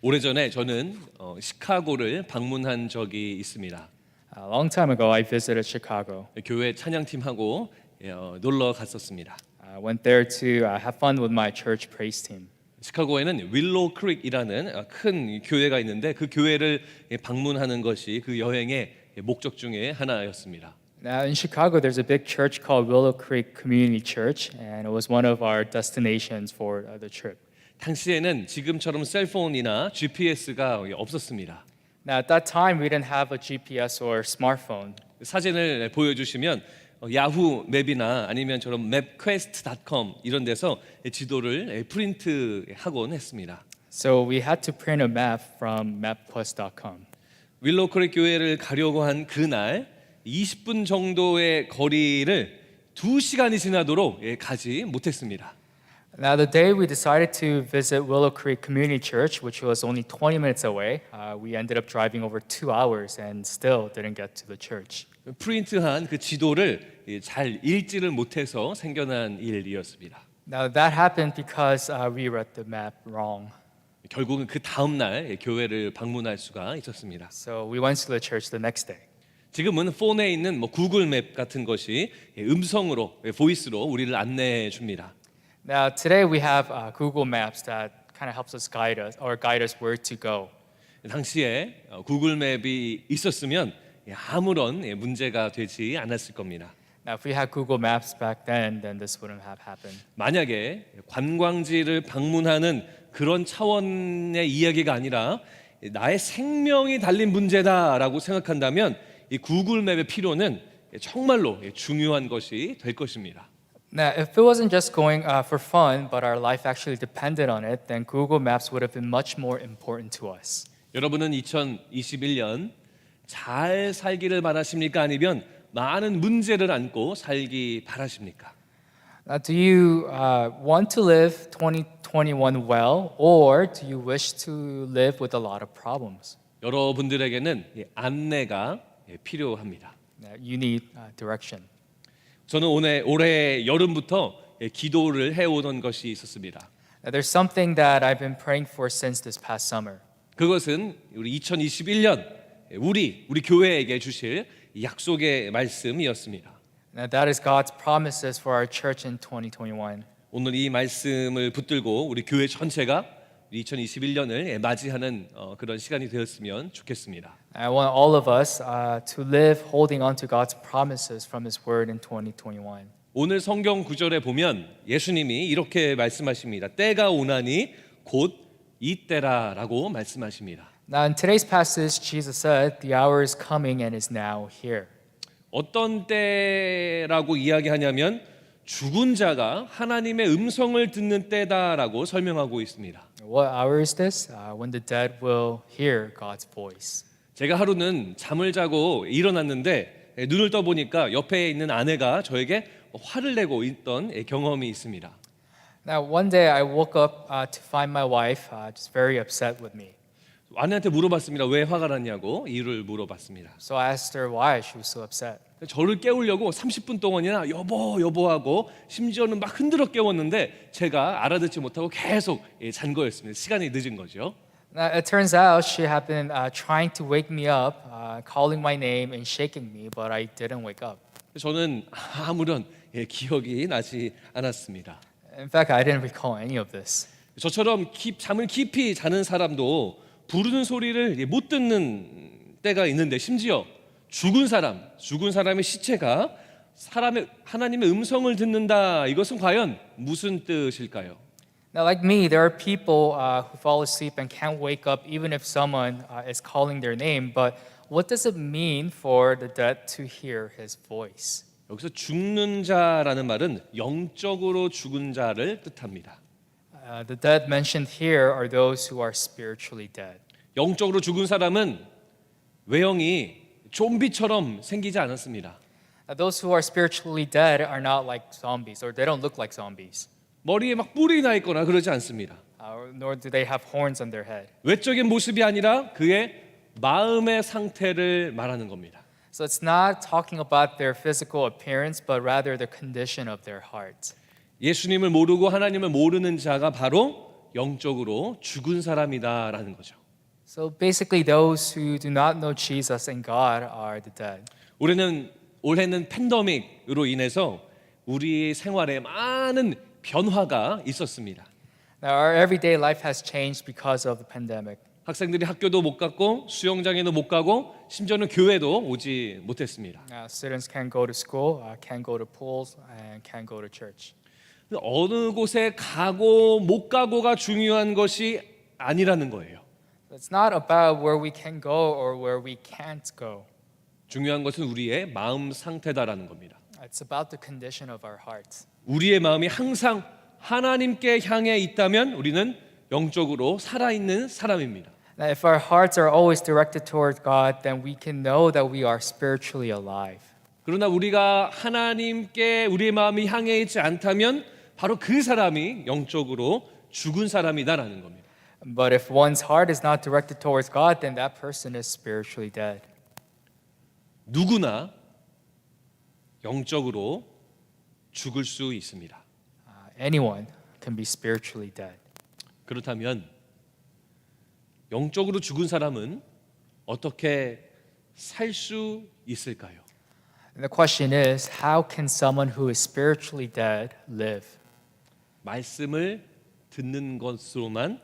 오래전에 저는 시카고를 방문한 적이 있습니다. A long time ago, I visited Chicago. 교회 찬양팀하고 놀러 갔었습니다. I went there to have fun with my church praise team. 시카고에는 윌로우 크릭이라는 큰 교회가 있는데 그 교회를 방문하는 것이 그 여행의 목적 중에 하나였습니다. Now in Chicago, there's a big church called Willow Creek Community Church, and it was one of our destinations for the trip. 당시에는 지금처럼 셀폰이나 GPS가 없었습니다. Now at that time, we didn't have a GPS or smartphone. 사진을 보여주시면 야후 맵이나 아니면 저런 맵퀘스트.com 이런 데서 지도를 프린트하곤 했습니다. So we had to print a map from mapquest.com. 윌로우 크릭 교회를 가려고 한 그날 20분 정도의 거리를 2시간이 지나도록 가지 못했습니다. Now the day we decided to visit Willow Creek Community Church, which was only 20 minutes away, we ended up driving over 2 hours and still didn't get to the church. 프린트한 그 지도를 잘 읽지를 못해서 생겨난 일이었습니다. Now that happened because we read the map wrong. 결국은 그 다음 날 교회를 방문할 수가 있었습니다. So we went to the church the next day. 지금은 폰에 있는 구글 맵 같은 것이 음성으로 보이스로 우리를 안내해 줍니다. Now today we have Google Maps that kind of helps us guide us where to go. 당시에 구글 맵이 있었으면 아무런 문제가 되지 않았을 겁니다. Now if we had Google Maps back then this wouldn't have happened. 만약에 관광지를 방문하는 그런 차원의 이야기가 아니라 나의 생명이 달린 문제다라고 생각한다면 이 구글 맵의 필요는 정말로 중요한 것이 될 것입니다. Now, if it wasn't just going for fun, but our life actually depended on it, then Google Maps would have been much more important to us. 여러분은 2021년 잘 살기를 바라십니까? 아니면 많은 문제를 안고 살기 바라십니까? Now, do you want to live 2021 well, or do you wish to live with a lot of problems? 여러분들에게는 안내가 필요합니다. Now, you need direction. 저는 올해 여름부터 기도를 해오던 것이 있었습니다. Now, there's something that I've been praying for since this past summer. 그것은 우리 2021년 우리 교회에게 주실 약속의 말씀이었습니다. Now, that is God's promises for our church in 2021. 오늘 이 말씀을 붙들고 우리 교회 전체가 2021년을 맞이하는 그런 시간이 되었으면 좋겠습니다. I want all of us to live holding on to God's promises from His Word in 2021. 오늘 성경 구절에 보면 예수님이 이렇게 말씀하십니다. 때가 오나니 곧 이때라라고 말씀하십니다. Now in today's passage, Jesus said, "The hour is coming and is now here." 어떤 때라고 이야기하냐면 죽은 자가 하나님의 음성을 듣는 때다라고 설명하고 있습니다. What hour is this? When the dead will hear God's voice. 제가 하루는 잠을 자고 일어났는데 눈을 떠보니까 옆에 있는 아내가 저에게 화를 내고 있던 경험이 있습니다. Now one day I woke up to find my wife just very upset with me. 아내한테 물어봤습니다. 왜 화가 났냐고 이유를 물어봤습니다. So I asked her why she was so upset. 저를 깨우려고 30분 동안이나 여보 하고 심지어는 막 흔들어 깨웠는데 제가 알아듣지 못하고 계속 잔 거였습니다. 시간이 늦은 거죠. Now it turns out she had been trying to wake me up, calling my name and shaking me, but I didn't wake up. 저는 아무런 기억이 나지 않았습니다. In fact, I didn't recall any of this. 저처럼 잠을 깊이 자는 사람도 부르는 소리를 못 듣는 때가 있는데 심지어 죽은 사람의 시체가 하나님의 음성을 듣는다. 이것은 과연 무슨 뜻일까요? Now, like me, there are people who fall asleep and can't wake up even if someone is calling their name. But what does it mean for the dead to hear His voice? 여기서 죽는 자라는 말은 영적으로 죽은 자를 뜻합니다. The dead mentioned here are those who are spiritually dead. 영적으로 죽은 사람은 외형이 좀비처럼 생기지 않았습니다. Those who are spiritually dead are not like zombies, or they don't look like zombies. 머리에 막 뿔이 나 있거나 그러지 않습니다. Nor do they have horns on their head. 외적인 모습이 아니라 그의 마음의 상태를 말하는 겁니다. So it's not talking about their physical appearance, but rather the condition of their heart. 예수님을 모르고 하나님을 모르는 자가 바로 영적으로 죽은 사람이다라는 거죠. So basically, those who do not know Jesus and God are the dead. 올해는 팬데믹으로 인해서 우리 생활에 많은 변화가 있었습니다. Now, our everyday life has changed because of the pandemic. 학생들이 학교도 못 갔고 수영장에도 못 가고 심지어는 교회도 오지 못했습니다. Students can't go to school, can't go to pools, and can't go to church. 어느 곳에 가고 못 가고가 중요한 것이 아니라는 거예요. It's not about where we can go or where we can't go. 중요한 것은 우리의 마음 상태다라는 겁니다. It's about the condition of our hearts. 우리의 마음이 항상 하나님께 향해 있다면 우리는 영적으로 살아있는 사람입니다. Now, if our hearts are always directed toward God, then we can know that we are spiritually alive. 그러나 우리가 하나님께 우리의 마음이 향해 있지 않다면 바로 그 사람이 영적으로 죽은 사람이다라는 겁니다. But if one's heart is not directed towards God, then that person is spiritually dead. 누구나 영적으로 죽을 수 있습니다. Anyone can be spiritually dead. 그렇다면 영적으로 죽은 사람은 어떻게 살 수 있을까요? And the question is, how can someone who is spiritually dead live? 말씀을 듣는 것으로만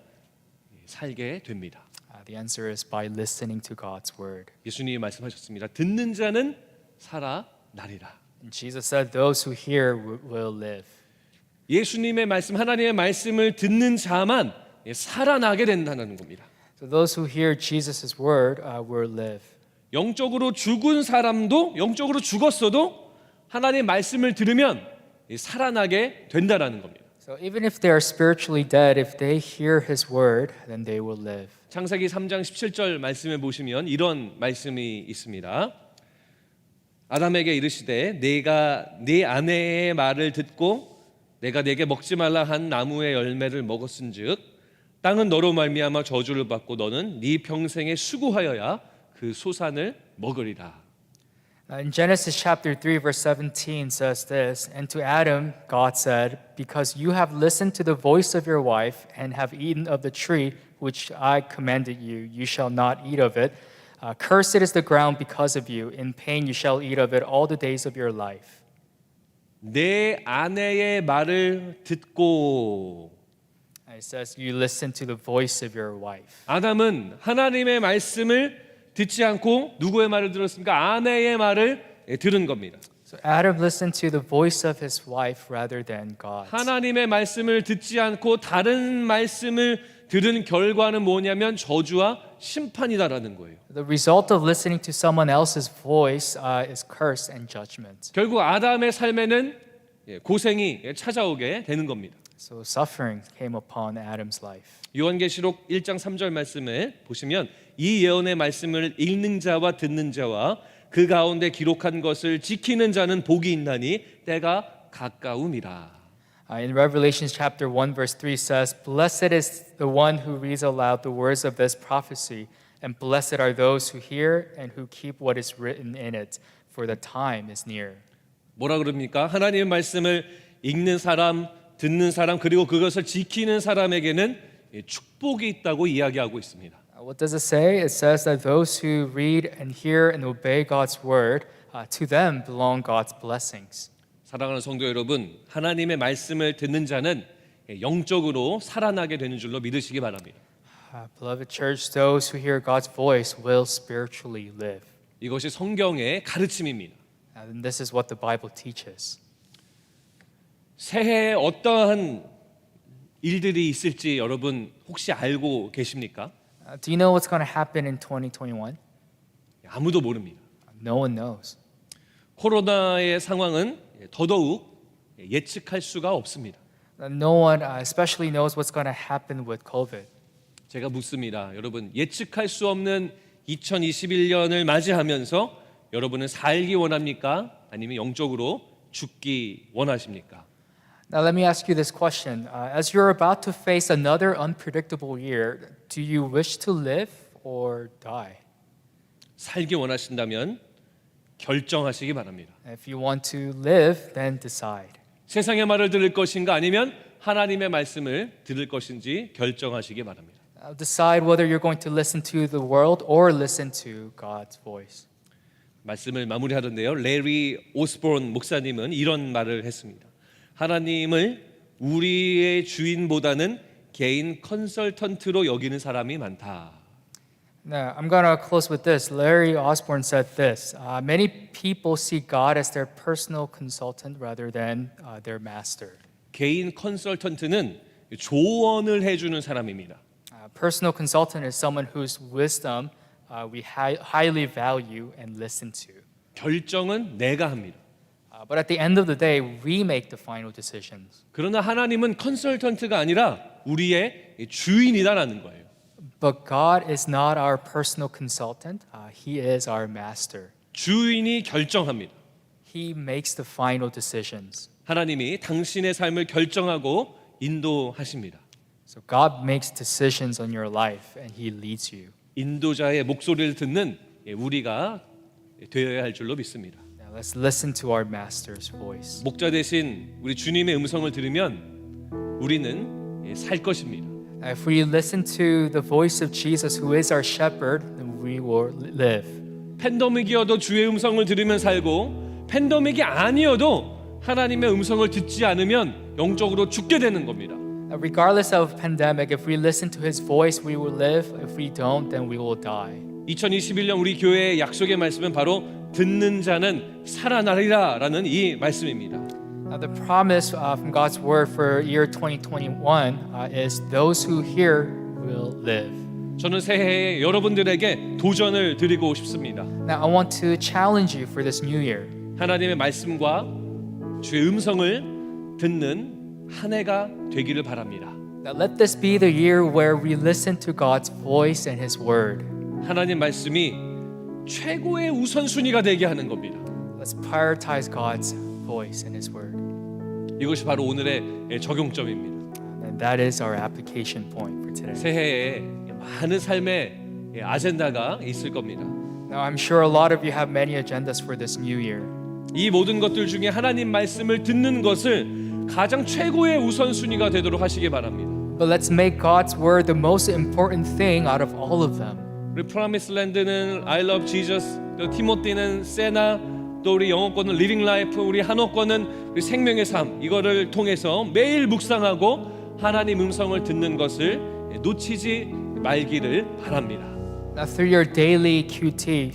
살게 됩니다. The answer is by listening to God's word. 예수님이 말씀하셨습니다. 듣는 자는 살아나리라. And Jesus said, those who hear will live. 예수님의 말씀, 하나님의 말씀을 듣는 자만 살아나게 된다는 겁니다. So those who hear Jesus' word will live. 영적으로 죽은 사람도 영적으로 죽었어도 하나님의 말씀을 들으면 살아나게 된다라는 겁니다. So even if they are spiritually dead, if they hear his word, then they will live. 창세기 3장 17절 말씀에 보시면 이런 말씀이 있습니다. 아담에게 이르시되 내가 네 아내의 말을 듣고 내가 네게 먹지 말라 한 나무의 열매를 먹었은즉 땅은 너로 말미암아 저주를 받고 너는 네 평생에 수고하여야 그 소산을 먹으리라. In Genesis chapter 3 verse 17 says this, and to Adam God said, because you have listened to the voice of your wife and have eaten of the tree which I commanded you, you shall not eat of it. Cursed is the ground because of you. In pain you shall eat of it all the days of your life. 내 아내의 말을 듣고 And it says you listen to the voice of your wife. 아담은 하나님의 말씀을 듣지 않고 누구의 말을 들었습니까? 아내의 말을 들은 겁니다. So Adam listened to the voice of his wife rather than God. 하나님의 말씀을 듣지 않고 다른 말씀을 들은 결과는 뭐냐면 저주와 심판이다라는 거예요. The result of listening to someone else's voice is curse and judgment. 결국 아담의 삶에는 고생이 찾아오게 되는 겁니다. So suffering came upon Adam's life. 요한계시록 1장 3절 말씀에 보시면 이 예언의 말씀을 읽는 자와 듣는 자와 그 가운데 기록한 것을 지키는 자는 복이 있나니 때가 가까움이라. In Revelation chapter 1 verse 3 says, blessed is the one who reads aloud the words of this prophecy, and blessed are those who hear and who keep what is written in it, for the time is near. 뭐라 그럽니까? 하나님의 말씀을 읽는 사람, 듣는 사람, 그리고 그것을 지키는 사람에게는 축복이 있다고 이야기하고 있습니다. What does it say? It says that those who read and hear and obey God's word, to them belong God's blessings. 사랑하는 성도 여러분, 하나님의 말씀을 듣는 자는 영적으로 살아나게 되는 줄로 믿으시기 바랍니다. Beloved church, those who hear God's voice will spiritually live. 이것이 성경의 가르침입니다. And this is what the Bible teaches. 새해에 어떠한 일들이 있을지 여러분 혹시 알고 계십니까? Do you know what's going to happen in 2021? 아무도 모릅니다. No one knows. 코로나의 상황은 더더욱 예측할 수가 없습니다. No one especially knows what's going to happen with COVID. 제가 묻습니다. 여러분 예측할 수 없는 2021년을 맞이하면서 여러분은 살기 원합니까? 아니면 영적으로 죽기 원하십니까? Now let me ask you this question. As you're about to face another unpredictable year, do you wish to live or die? 살기 원하신다면 결정하시기 바랍니다. If you want to live, then decide. 세상의 말을 들을 것인가 아니면 하나님의 말씀을 들을 것인지 결정하시기 바랍니다. Decide whether you're going to listen to the world or listen to God's voice. 말씀을 마무리하던데요. 레리 오스본 목사님은 이런 말을 했습니다. 하나님을 우리의 주인보다는 개인 컨설턴트로 여기는 사람이 많다. Now, I'm going to close with this. Larry Osborne said this. Many people see God as their personal consultant rather than their master. 개인 컨설턴트는 조언을 해주는 사람입니다. Personal consultant is someone whose wisdom we highly value and listen to. 결정은 내가 합니다. But at the end of the day, we make the final decisions. 그러나 하나님은 컨설턴트가 아니라 우리의 주인이다라는 거예요. But God is not our personal consultant. He is our master. 주인이 결정합니다. He makes the final decisions. 하나님이 당신의 삶을 결정하고 인도하십니다. So God makes decisions on your life and He leads you. 인도자의 목소리를 듣는 우리가 되어야 할 줄로 믿습니다. Now let's listen to our master's voice. 목자 대신 우리 주님의 음성을 들으면 우리는 살 것입니다. If we listen to the voice of Jesus, who is our shepherd, then we will live. 팬데믹이어도 주의 음성을 들으면 살고 팬데믹이 아니어도 하나님의 음성을 듣지 않으면 영적으로 죽게 되는 겁니다. Regardless of pandemic, if we listen to His voice, we will live. If we don't, then we will die. 2021년 우리 교회의 약속의 말씀은 바로 듣는 자는 살아나리라라는 이 말씀입니다. Now, the promise from God's word for year 2021 is those who hear will live. 저는 새해에 여러분들에게 도전을 드리고 싶습니다. Now, I want to challenge you for this new year. 하나님의 말씀과 주의 음성을 듣는 한 해가 되기를 바랍니다. Now, let this be the year where we listen to God's voice and His word. 하나님 말씀이 최고의 우선순위가 되게 하는 겁니다. Let's prioritize God's voice and His word. 이것이 바로 오늘의 적용점입니다. And that is our application point for today. 새해에 많은 삶의 아젠다가 있을 겁니다. Now, I'm sure a lot of you have many agendas for this new year. 이 모든 것들 중에 하나님 말씀을 듣는 것을 가장 최고의 우선순위가 되도록 하시기 바랍니다. But let's make God's word the most important thing out of all of them. 우리 프로미스랜드는 I love Jesus, 또 티모티는 세나, 또 우리 영어권은 리빙 라이프, 우리 한어권은 우리 생명의 삶, 이거를 통해서 매일 묵상하고 하나님 음성을 듣는 것을 놓치지 말기를 바랍니다. Now, through your daily QT,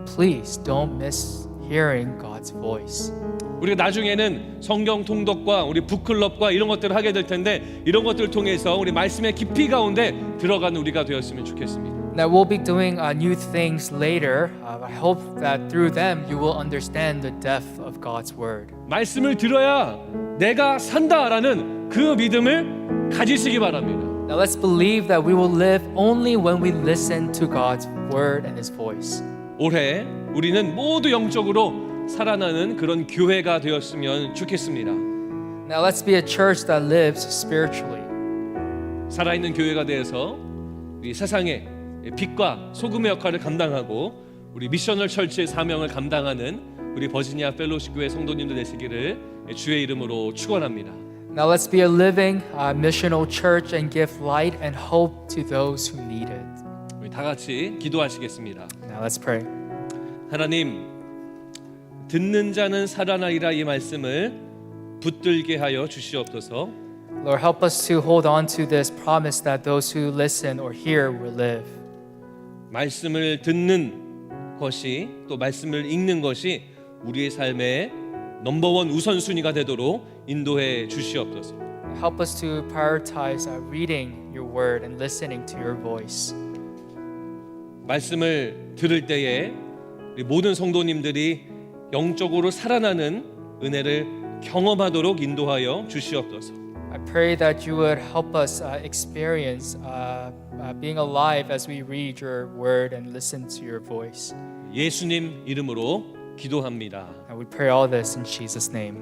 please don't miss hearing God's voice. 우리가 나중에는 성경 통독과 우리 북클럽과 이런 것들을 하게 될 텐데 이런 것들을 통해서 우리 말씀의 깊이 가운데 들어가는 우리가 되었으면 좋겠습니다. Now, we'll be doing new things later. I hope that through them you will understand the depth of God's word. 말씀을 들어야 내가 산다라는 그 믿음을 가지시기 바랍니다. Now, let's believe that we will live only when we listen to God's word and His voice. 올해 우리는 모두 영적으로 살아나는 그런 교회가 되었으면 좋겠습니다. Now, let's be a church that lives spiritually. 살아있는 교회가 되어서 우리 세상에 빛과 소금의 역할을 감당하고 우리 미셔널 철치의 사명을 감당하는 우리 버지니아 펠로십 교회 성도님들 되시기를 주의 이름으로 축원합니다. Now, let's be a living missional church and give light and hope to those who need it. 우리 다 같이 기도하시겠습니다. Now, let's pray. 하나님, 듣는 자는 살아나리라 이 말씀을 붙들게 하여 주시옵소서. Lord, help us to hold on to this promise that those who listen or hear will live. 말씀을 듣는 것이 또 말씀을 읽는 것이 우리의 삶의 넘버원 우선순위가 되도록 인도해 주시옵소서. Help us to prioritize reading your word and listening to your voice. 말씀을 들을 때에 우리 모든 성도님들이 영적으로 살아나는 은혜를 경험하도록 인도하여 주시옵소서. I pray that you would help us experience being alive as we read your word and listen to your voice. 예수님 이름으로 기도합니다. And we pray all this in Jesus' name.